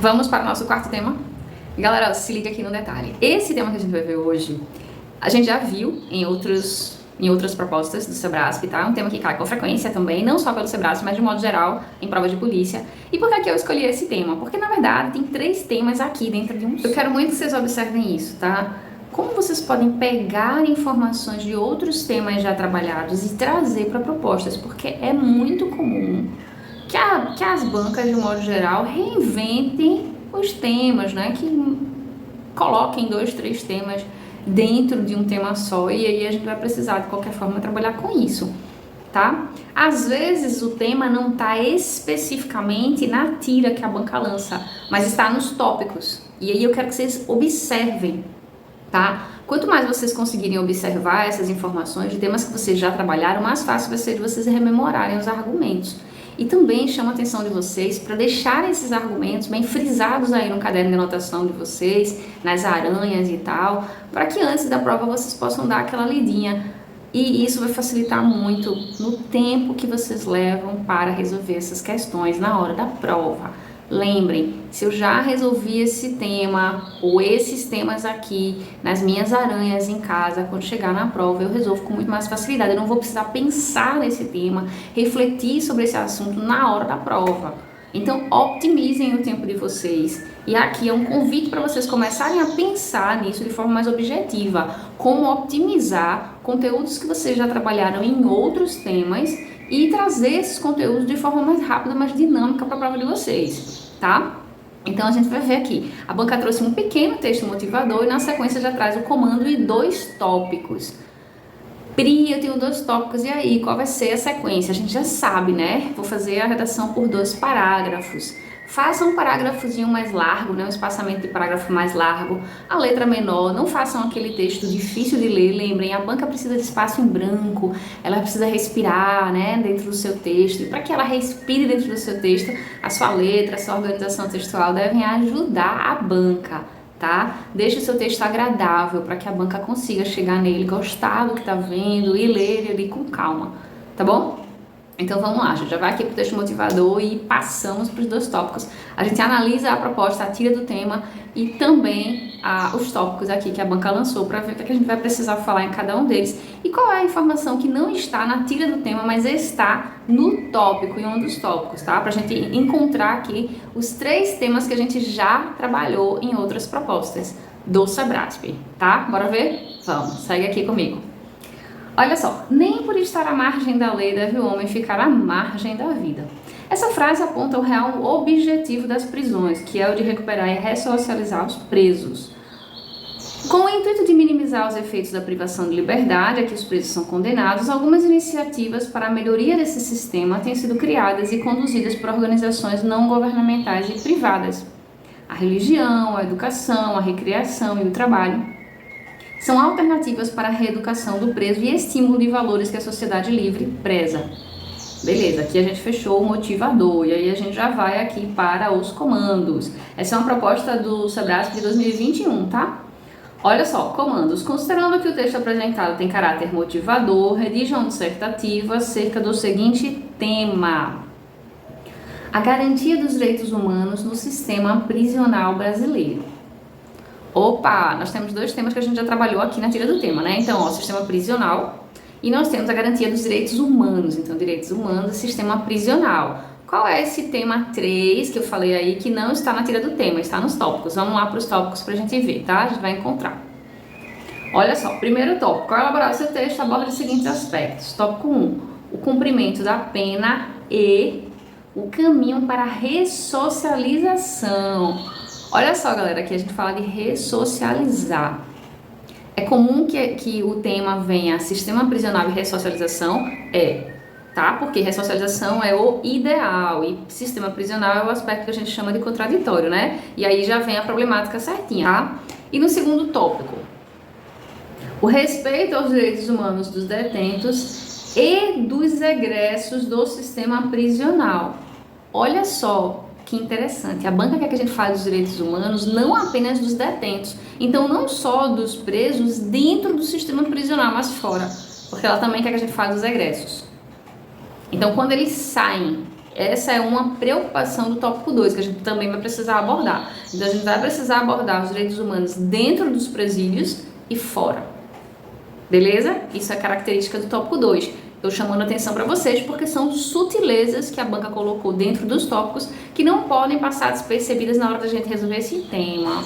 Vamos para o nosso quarto tema. Galera, se liga aqui no detalhe. Esse tema que a gente vai ver hoje, a gente já viu em outras propostas do Sebrasp, tá? Um tema que cai com frequência também, não só pelo Sebrasp, mas de modo geral, em prova de polícia. E por que eu escolhi esse tema? Porque, na verdade, tem 3 temas aqui dentro de um. Eu quero muito que vocês observem isso, tá? Como vocês podem pegar informações de outros temas já trabalhados e trazer para propostas, porque é muito comum que as bancas, de modo geral, reinventem os temas, né? Que coloquem 2, 3 temas dentro de um tema só, e aí a gente vai precisar, de qualquer forma, trabalhar com isso, tá? Às vezes o tema não está especificamente na tira que a banca lança, mas está nos tópicos, e aí eu quero que vocês observem, tá? Quanto mais vocês conseguirem observar essas informações de temas que vocês já trabalharam, mais fácil vai ser de vocês rememorarem os argumentos. E também chama a atenção de vocês para deixarem esses argumentos bem frisados aí no caderno de anotação de vocês, nas aranhas e tal, para que antes da prova vocês possam dar aquela lidinha. E isso vai facilitar muito no tempo que vocês levam para resolver essas questões na hora da prova. Lembrem, se eu já resolvi esse tema ou esses temas aqui nas minhas aranhas em casa, quando chegar na prova eu resolvo com muito mais facilidade. Eu não vou precisar pensar nesse tema, refletir sobre esse assunto na hora da prova. Então, otimizem o tempo de vocês. E aqui é um convite para vocês começarem a pensar nisso de forma mais objetiva. Como otimizar conteúdos que vocês já trabalharam em outros temas e trazer esses conteúdos de forma mais rápida, mais dinâmica para a prova de vocês, tá? Então, a gente vai ver aqui. A banca trouxe um pequeno texto motivador e na sequência já traz o comando e 2 tópicos. Pri, eu tenho 2 tópicos, e aí, qual vai ser a sequência? A gente já sabe, né? Vou fazer a redação por 2 parágrafos. Façam um parágrafozinho mais largo, né? Um espaçamento de parágrafo mais largo, a letra menor, não façam aquele texto difícil de ler. Lembrem, a banca precisa de espaço em branco, ela precisa respirar, né? Dentro do seu texto, e para que ela respire dentro do seu texto, a sua letra, a sua organização textual devem ajudar a banca, tá? Deixe o seu texto agradável para que a banca consiga chegar nele, gostar do que está vendo e ler ele com calma, tá bom? Então vamos lá, a gente já vai aqui para o texto motivador e passamos para os 2 tópicos. A gente analisa a proposta, a tira do tema e também os tópicos aqui que a banca lançou para ver o que a gente vai precisar falar em cada um deles e qual é a informação que não está na tira do tema, mas está no tópico, em um dos tópicos, tá? Para a gente encontrar aqui os 3 temas que a gente já trabalhou em outras propostas do Sebrasp, tá? Bora ver? Vamos, segue aqui comigo. Olha só, nem por estar à margem da lei deve o homem ficar à margem da vida. Essa frase aponta o real objetivo das prisões, que é o de recuperar e ressocializar os presos. Com o intuito de minimizar os efeitos da privação de liberdade a que os presos são condenados, algumas iniciativas para a melhoria desse sistema têm sido criadas e conduzidas por organizações não governamentais e privadas. A religião, a educação, a recreação e o trabalho são alternativas para a reeducação do preso e estímulo de valores que a sociedade livre preza. Beleza, aqui a gente fechou o motivador e aí a gente já vai aqui para os comandos. Essa é uma proposta do Sebrasp de 2021, tá? Olha só, comandos. Considerando que o texto apresentado tem caráter motivador, redija uma dissertativa acerca do seguinte tema: a garantia dos direitos humanos no sistema prisional brasileiro. Opa, nós temos 2 temas que a gente já trabalhou aqui na tira do tema, né? Então, ó, sistema prisional e nós temos a garantia dos direitos humanos. Então, direitos humanos e sistema prisional. Qual é esse tema 3 que eu falei aí que não está na tira do tema, está nos tópicos? Vamos lá para os tópicos para a gente ver, tá? A gente vai encontrar. Olha só, primeiro tópico. Ao elaborar o seu texto, aborda os seguintes aspectos. Tópico 1, o cumprimento da pena e o caminho para a ressocialização. Olha só, galera, aqui a gente fala de ressocializar. É comum que o tema venha sistema prisional e ressocialização, tá? Porque ressocialização é o ideal e sistema prisional é o aspecto que a gente chama de contraditório, né? E aí já vem a problemática certinha, tá? E no segundo tópico, o respeito aos direitos humanos dos detentos e dos egressos do sistema prisional. Olha só que interessante, a banca quer que a gente fale dos direitos humanos, não apenas dos detentos. Então, não só dos presos dentro do sistema prisional, mas fora. Porque ela também quer que a gente fale dos egressos. Então, quando eles saem Essa é uma preocupação do tópico 2, que a gente também vai precisar abordar. Então, a gente vai precisar abordar os direitos humanos dentro dos presídios e fora. Beleza? Isso é característica do tópico 2. Estou chamando a atenção para vocês porque são sutilezas que a banca colocou dentro dos tópicos que não podem passar despercebidas na hora da gente resolver esse tema.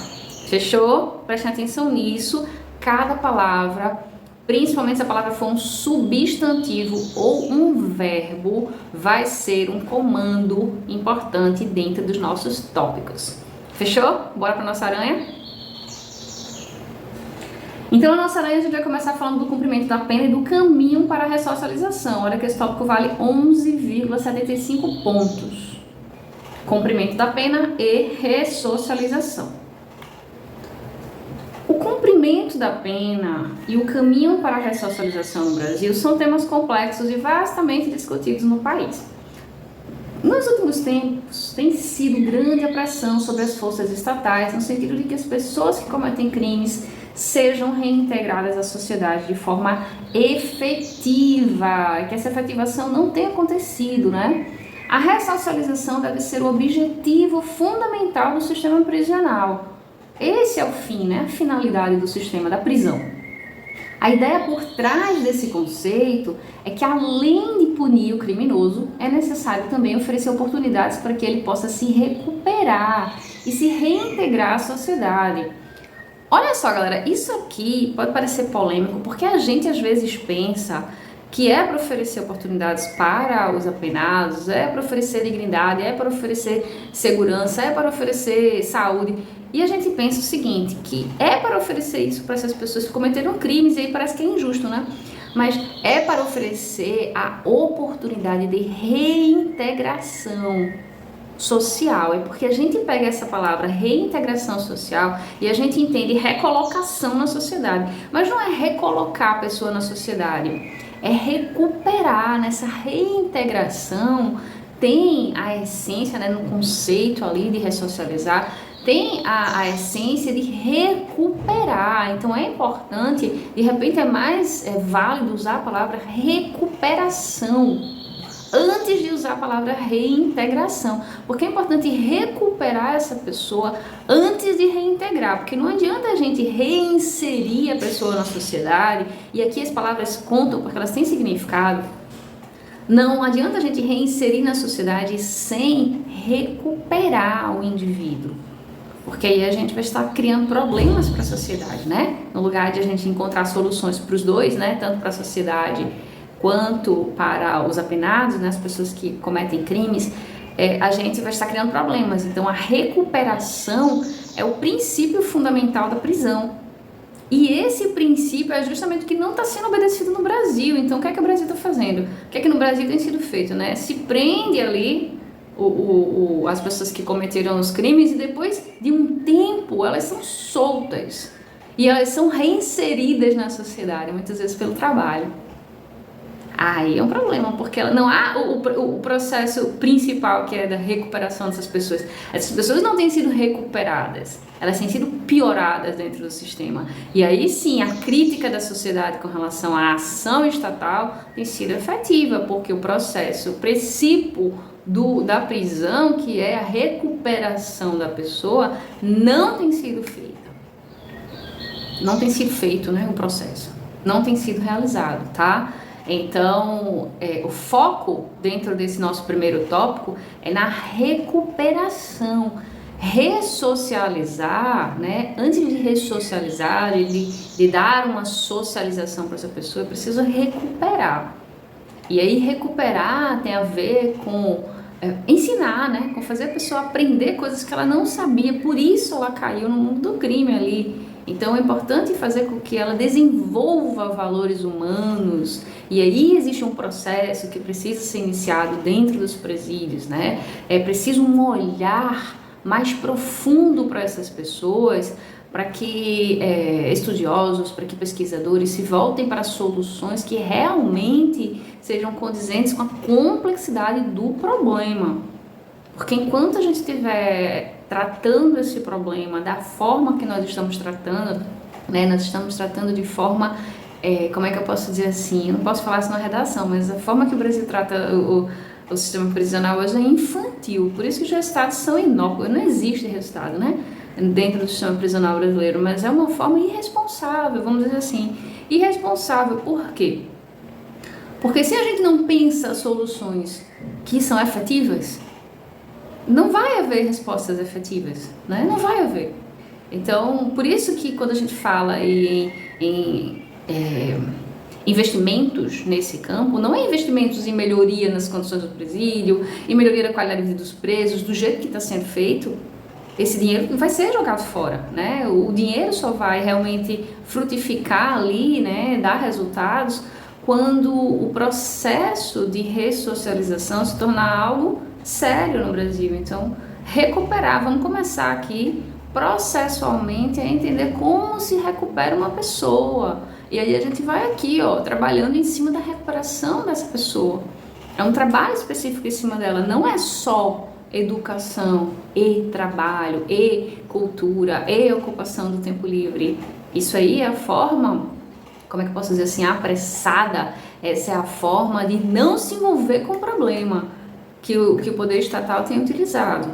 Fechou? Prestem atenção nisso. Cada palavra, principalmente se a palavra for um substantivo ou um verbo, vai ser um comando importante dentro dos nossos tópicos. Fechou? Bora para nossa aranha? Então, a nossa aranha, a gente vai começar falando do cumprimento da pena e do caminho para a ressocialização. Olha que esse tópico vale 11,75 pontos. Cumprimento da pena e ressocialização. O cumprimento da pena e o caminho para a ressocialização no Brasil são temas complexos e vastamente discutidos no país. Nos últimos tempos, tem sido grande a pressão sobre as forças estatais, no sentido de que as pessoas que cometem crimes sejam reintegradas à sociedade de forma efetiva, que essa efetivação não tenha acontecido, né? A ressocialização deve ser o objetivo fundamental do sistema prisional. Esse é o fim, né? A finalidade do sistema da prisão. A ideia por trás desse conceito é que, além de punir o criminoso, é necessário também oferecer oportunidades para que ele possa se recuperar e se reintegrar à sociedade. Olha só, galera, isso aqui pode parecer polêmico, porque a gente às vezes pensa que é para oferecer oportunidades para os apenados, é para oferecer dignidade, é para oferecer segurança, é para oferecer saúde. E a gente pensa o seguinte, que é para oferecer isso para essas pessoas que cometeram crimes, e aí parece que é injusto, né? Mas é para oferecer a oportunidade de reintegração social. É porque a gente pega essa palavra reintegração social e a gente entende recolocação na sociedade. Mas não é recolocar a pessoa na sociedade, é recuperar. Nessa reintegração tem a essência, né, no conceito ali de ressocializar, tem a essência de recuperar. Então é importante, de repente é mais válido usar a palavra recuperação antes de usar a palavra reintegração, porque é importante recuperar essa pessoa antes de reintegrar, porque não adianta a gente reinserir a pessoa na sociedade, e aqui as palavras contam porque elas têm significado. Não adianta a gente reinserir na sociedade sem recuperar o indivíduo, porque aí a gente vai estar criando problemas para a sociedade, né? No lugar de a gente encontrar soluções para os dois, né? Tanto para a sociedade quanto para os apenados, né, as pessoas que cometem crimes, a gente vai estar criando problemas. Então, a recuperação é o princípio fundamental da prisão. E esse princípio é justamente o que não está sendo obedecido no Brasil. Então, o que é que o Brasil está fazendo? O que é que no Brasil tem sido feito, né? Se prende ali as pessoas que cometeram os crimes e depois de um tempo elas são soltas. E elas são reinseridas na sociedade, muitas vezes pelo trabalho. Aí é um problema, porque não há o processo principal, que é da recuperação dessas pessoas. Essas pessoas não têm sido recuperadas, elas têm sido pioradas dentro do sistema. E aí sim, a crítica da sociedade com relação à ação estatal tem sido efetiva, porque o processo, o princípio da prisão, que é a recuperação da pessoa, não tem sido feito. Não tem sido feito, né, o processo. Não tem sido realizado, tá? Então, o foco dentro desse nosso primeiro tópico é na recuperação. Ressocializar, né? Antes de ressocializar, de dar uma socialização para essa pessoa, é preciso recuperar. E aí, recuperar tem a ver com ensinar, né? Com fazer a pessoa aprender coisas que ela não sabia, por isso ela caiu no mundo do crime ali. Então é importante fazer com que ela desenvolva valores humanos, e aí existe um processo que precisa ser iniciado dentro dos presídios, né? É preciso um olhar mais profundo para essas pessoas, para que estudiosos, para que pesquisadores se voltem para soluções que realmente sejam condizentes com a complexidade do problema. Porque enquanto a gente estiver tratando esse problema da forma que nós estamos tratando, né, nós estamos tratando de forma, como é que eu posso dizer assim, eu não posso falar isso na redação, mas a forma que o Brasil trata O sistema prisional hoje é infantil, por isso que os resultados são inócuos, não existe resultado, né? Dentro do sistema prisional brasileiro, mas é uma forma irresponsável, vamos dizer assim. Irresponsável por quê? Porque se a gente não pensa soluções que são efetivas, não vai haver respostas efetivas, né? Não vai haver. Então, por isso que quando a gente fala em investimentos nesse campo, não é investimentos em melhoria nas condições do presídio, em melhoria da qualidade de vida dos presos, do jeito que está sendo feito, esse dinheiro vai ser jogado fora, né? O dinheiro só vai realmente frutificar ali, né, dar resultados, quando o processo de ressocialização se tornar algo sério no Brasil. Então, recuperar, vamos começar aqui processualmente a entender como se recupera uma pessoa. E aí a gente vai aqui, ó, trabalhando em cima da recuperação dessa pessoa. É um trabalho específico em cima dela, não é só educação e trabalho e cultura e ocupação do tempo livre. Isso aí é a forma, como é que eu posso dizer assim, apressada, essa é a forma de não se envolver com o problema que o poder estatal tem utilizado.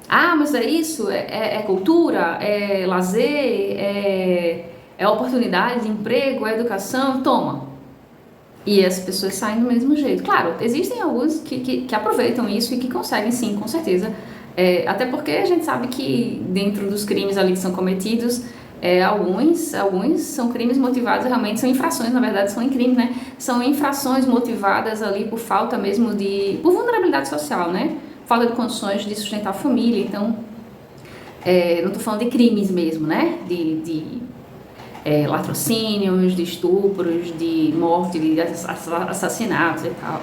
Ah, mas é isso? É cultura? É lazer? É oportunidade de emprego? É educação? Toma! E as pessoas saem do mesmo jeito. Claro, existem alguns que aproveitam isso e que conseguem sim, com certeza. Até porque a gente sabe que dentro dos crimes ali que são cometidos, alguns são crimes motivados, realmente são infrações, na verdade são crimes, né? São infrações motivadas ali por falta mesmo por vulnerabilidade social, né? Falta de condições de sustentar a família, então, não estou falando de crimes mesmo, né? De latrocínios, de estupros, de morte, de assassinatos e tal.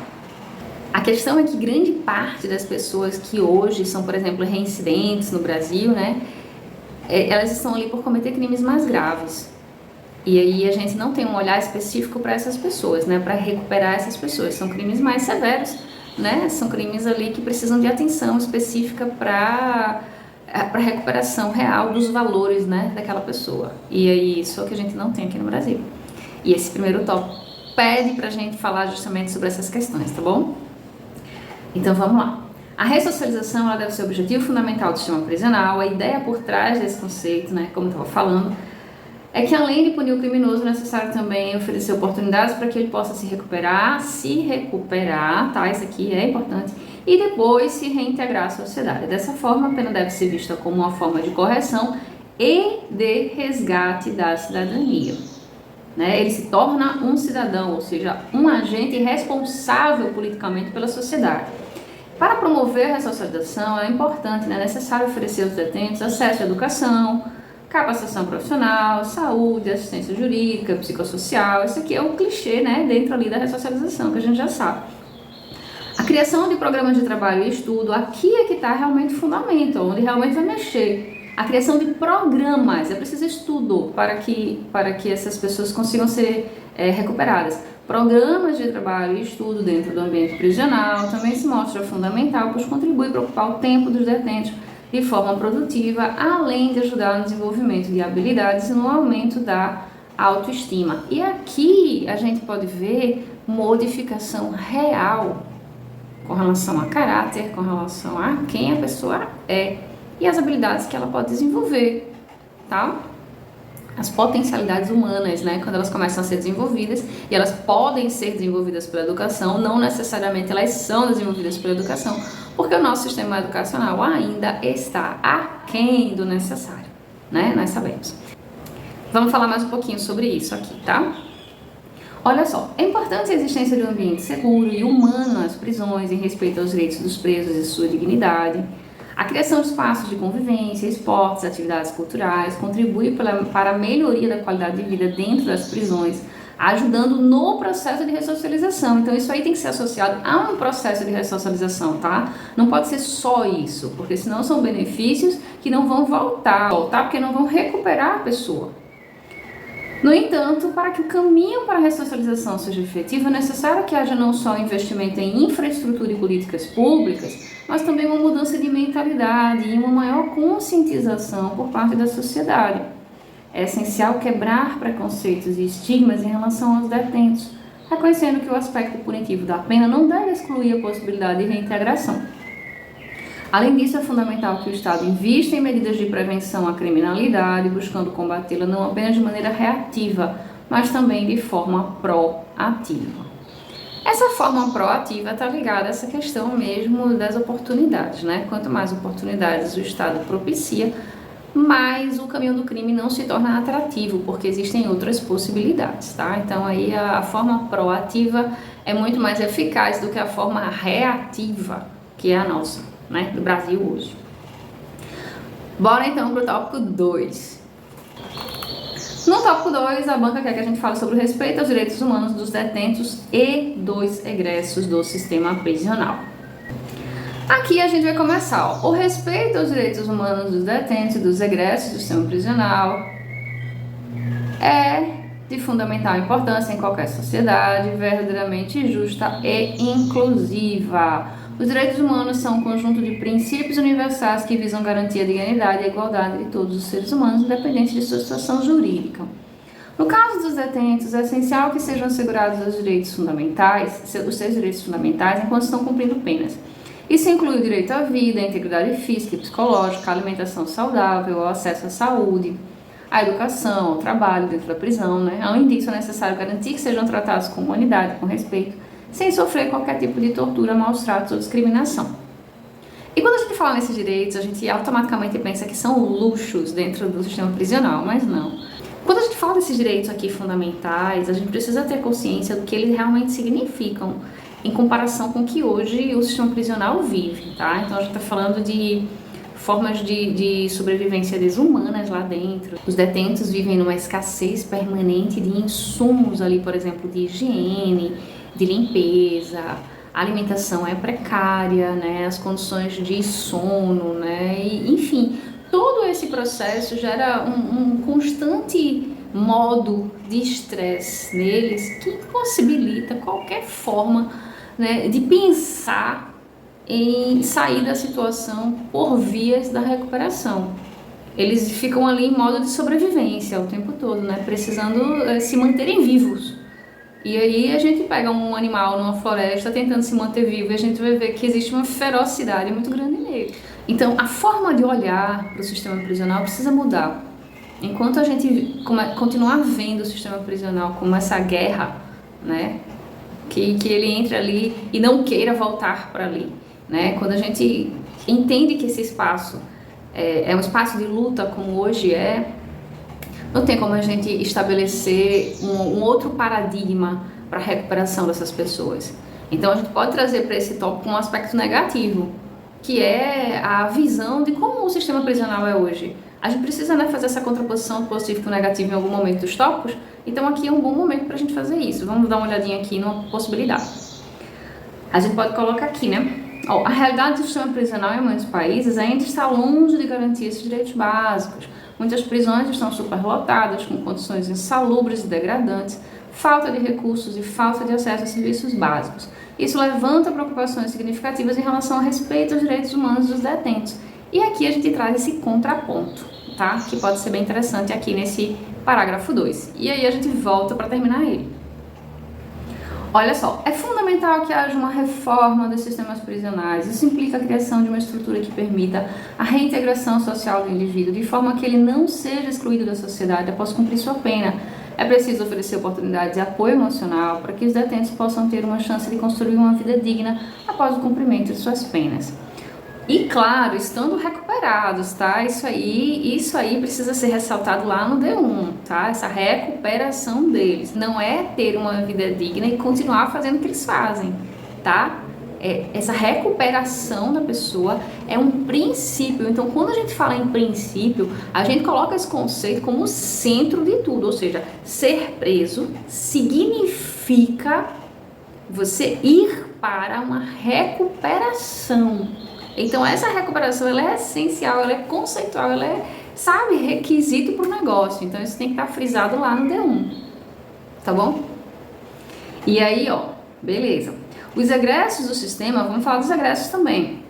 A questão é que grande parte das pessoas que hoje são, por exemplo, reincidentes no Brasil, né? Elas estão ali por cometer crimes mais graves. E aí a gente não tem um olhar específico para essas pessoas, né? Para recuperar essas pessoas. São crimes mais severos, né? São crimes ali que precisam de atenção específica para recuperação real dos valores, né, daquela pessoa. E aí isso é o que a gente não tem aqui no Brasil. E esse primeiro tópico pede pra gente falar justamente sobre essas questões, tá bom? Então vamos lá. A ressocialização, ela deve ser o objetivo fundamental do sistema prisional. A ideia por trás desse conceito, né, como eu estava falando, é que além de punir o criminoso, é necessário também oferecer oportunidades para que ele possa se recuperar, tá? Isso aqui é importante. E depois se reintegrar à sociedade. Dessa forma, a pena deve ser vista como uma forma de correção e de resgate da cidadania. Né? Ele se torna um cidadão, ou seja, um agente responsável politicamente pela sociedade. Para promover a ressocialização, é importante, né, necessário oferecer aos detentos acesso à educação, capacitação profissional, saúde, assistência jurídica, psicossocial. Isso aqui é o clichê, né, dentro ali da ressocialização, que a gente já sabe. A criação de programas de trabalho e estudo, aqui é que está realmente o fundamento, onde realmente vai mexer. A criação de programas, é preciso estudo para que essas pessoas consigam ser recuperadas. Programas de trabalho e estudo dentro do ambiente prisional também se mostra fundamental, pois contribui para ocupar o tempo dos detentos de forma produtiva, além de ajudar no desenvolvimento de habilidades e no aumento da autoestima. E aqui a gente pode ver modificação real com relação a caráter, com relação a quem a pessoa é e as habilidades que ela pode desenvolver, tá? As potencialidades humanas, né, quando elas começam a ser desenvolvidas, e elas podem ser desenvolvidas pela educação, não necessariamente elas são desenvolvidas pela educação, porque o nosso sistema educacional ainda está aquém do necessário, né, nós sabemos. Vamos falar mais um pouquinho sobre isso aqui, tá? Olha só, é importante a existência de um ambiente seguro e humano nas prisões, em respeito aos direitos dos presos e sua dignidade. A criação de espaços de convivência, esportes, atividades culturais contribui para a melhoria da qualidade de vida dentro das prisões, ajudando no processo de ressocialização. Então isso aí tem que ser associado a um processo de ressocialização, tá? Não pode ser só isso, porque senão são benefícios que não vão voltar porque não vão recuperar a pessoa. No entanto, para que o caminho para a ressocialização seja efetivo, é necessário que haja não só investimento em infraestrutura e políticas públicas, mas também uma mudança de mentalidade e uma maior conscientização por parte da sociedade. É essencial quebrar preconceitos e estigmas em relação aos detentos, reconhecendo que o aspecto punitivo da pena não deve excluir a possibilidade de reintegração. Além disso, é fundamental que o Estado invista em medidas de prevenção à criminalidade, buscando combatê-la não apenas de maneira reativa, mas também de forma proativa. Essa forma proativa está ligada a essa questão mesmo das oportunidades, né? Quanto mais oportunidades o Estado propicia, mais o caminho do crime não se torna atrativo, porque existem outras possibilidades, tá? Então aí a forma proativa é muito mais eficaz do que a forma reativa, que é a nossa, né? Do Brasil hoje. Bora então para o tópico 2. No tópico 2, a banca quer que a gente fale sobre o respeito aos direitos humanos dos detentos e dos egressos do sistema prisional. Aqui a gente vai começar, ó. O respeito aos direitos humanos dos detentos e dos egressos do sistema prisional é de fundamental importância em qualquer sociedade verdadeiramente justa e inclusiva. Os direitos humanos são um conjunto de princípios universais que visam garantir a dignidade e a igualdade de todos os seres humanos, independente de sua situação jurídica. No caso dos detentos, é essencial que sejam assegurados os direitos fundamentais, os seus direitos fundamentais, enquanto estão cumprindo penas. Isso inclui o direito à vida, à integridade física e psicológica, à alimentação saudável, ao acesso à saúde, à educação, ao trabalho dentro da prisão, né? Além disso, é necessário garantir que sejam tratados com humanidade, com respeito, sem sofrer qualquer tipo de tortura, maus tratos ou discriminação. E quando a gente fala nesses direitos, a gente automaticamente pensa que são luxos dentro do sistema prisional, mas não. Quando a gente fala desses direitos aqui fundamentais, a gente precisa ter consciência do que eles realmente significam em comparação com o que hoje o sistema prisional vive, tá? Então a gente está falando de formas de sobrevivência desumanas lá dentro. Os detentos vivem numa escassez permanente de insumos ali, por exemplo, de higiene, de limpeza, a alimentação é precária, né? As condições de sono, né? E, enfim, todo esse processo gera um constante modo de estresse neles que impossibilita qualquer forma, né, de pensar em sair da situação por vias da recuperação. Eles ficam ali em modo de sobrevivência o tempo todo, né? Precisando se manterem vivos. E aí a gente pega um animal numa floresta tentando se manter vivo e a gente vai ver que existe uma ferocidade muito grande nele. Então a forma de olhar para o sistema prisional precisa mudar. Enquanto a gente continuar vendo o sistema prisional como essa guerra, né, que ele entre ali e não queira voltar para ali, né? Quando a gente entende que esse espaço é um espaço de luta como hoje não tem como a gente estabelecer um outro paradigma para a recuperação dessas pessoas. Então a gente pode trazer para esse tópico um aspecto negativo, que é a visão de como o sistema prisional é hoje. A gente precisa, né, fazer essa contraposição do positivo com o negativo em algum momento dos tópicos, então aqui é um bom momento para a gente fazer isso. Vamos dar uma olhadinha aqui numa possibilidade. A gente pode colocar aqui, né? A realidade do sistema prisional em muitos países ainda está longe de garantir esses direitos básicos. Muitas prisões estão superlotadas, com condições insalubres e degradantes, falta de recursos e falta de acesso a serviços básicos. Isso levanta preocupações significativas em relação ao respeito aos direitos humanos dos detentos. E aqui a gente traz esse contraponto, tá? Que pode ser bem interessante aqui nesse parágrafo 2. E aí a gente volta para terminar ele. Olha só, é fundamental que haja uma reforma dos sistemas prisionais. Isso implica a criação de uma estrutura que permita a reintegração social do indivíduo, de forma que ele não seja excluído da sociedade após cumprir sua pena. É preciso oferecer oportunidades de apoio emocional para que os detentos possam ter uma chance de construir uma vida digna após o cumprimento de suas penas. E claro, estando recuperados, tá? Isso aí precisa ser ressaltado lá no D1, tá? Essa recuperação deles. Não é ter uma vida digna e continuar fazendo o que eles fazem, tá? Essa recuperação da pessoa é um princípio. Então, quando a gente fala em princípio, a gente coloca esse conceito como o centro de tudo. Ou seja, ser preso significa você ir para uma recuperação. Então essa recuperação ela é essencial, ela é conceitual, ela é, sabe, requisito para o negócio. Então isso tem que estar frisado lá no D1, tá bom? E aí, ó, beleza. Os egressos do sistema, vamos falar dos egressos também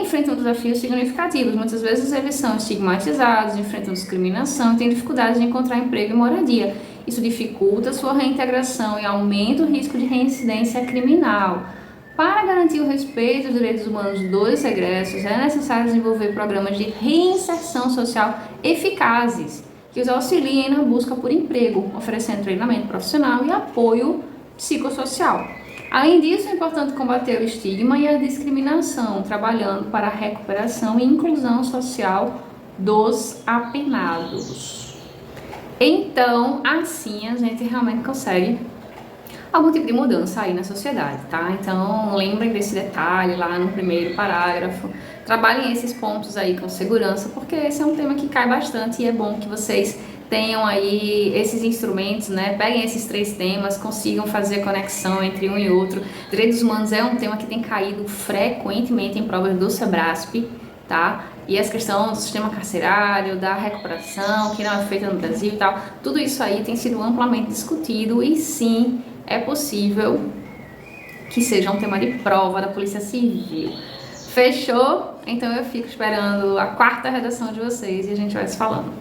enfrentam desafios significativos. Muitas vezes eles são estigmatizados, enfrentam discriminação e têm dificuldades de encontrar emprego e moradia. isso dificulta a sua reintegração e aumenta o risco de reincidência criminal. Para garantir o respeito aos direitos humanos dos egressos, é necessário desenvolver programas de reinserção social eficazes, que os auxiliem na busca por emprego, oferecendo treinamento profissional e apoio psicossocial. Além disso, é importante combater o estigma e a discriminação, trabalhando para a recuperação e inclusão social dos apenados. Então, assim a gente realmente consegue algum tipo de mudança aí na sociedade, tá? Então, lembrem desse detalhe lá no primeiro parágrafo. Trabalhem esses pontos aí com segurança, porque esse é um tema que cai bastante e é bom que vocês tenham aí esses instrumentos, né? Peguem esses 3 temas, consigam fazer conexão entre um e outro. Direitos humanos é um tema que tem caído frequentemente em provas do Sebrasp, tá? E essa questão do sistema carcerário, da recuperação, que não é feita no Brasil e tal, tudo isso aí tem sido amplamente discutido e sim, é possível que seja um tema de prova da Polícia Civil. Fechou? Então eu fico esperando a 4ª redação de vocês e a gente vai se falando.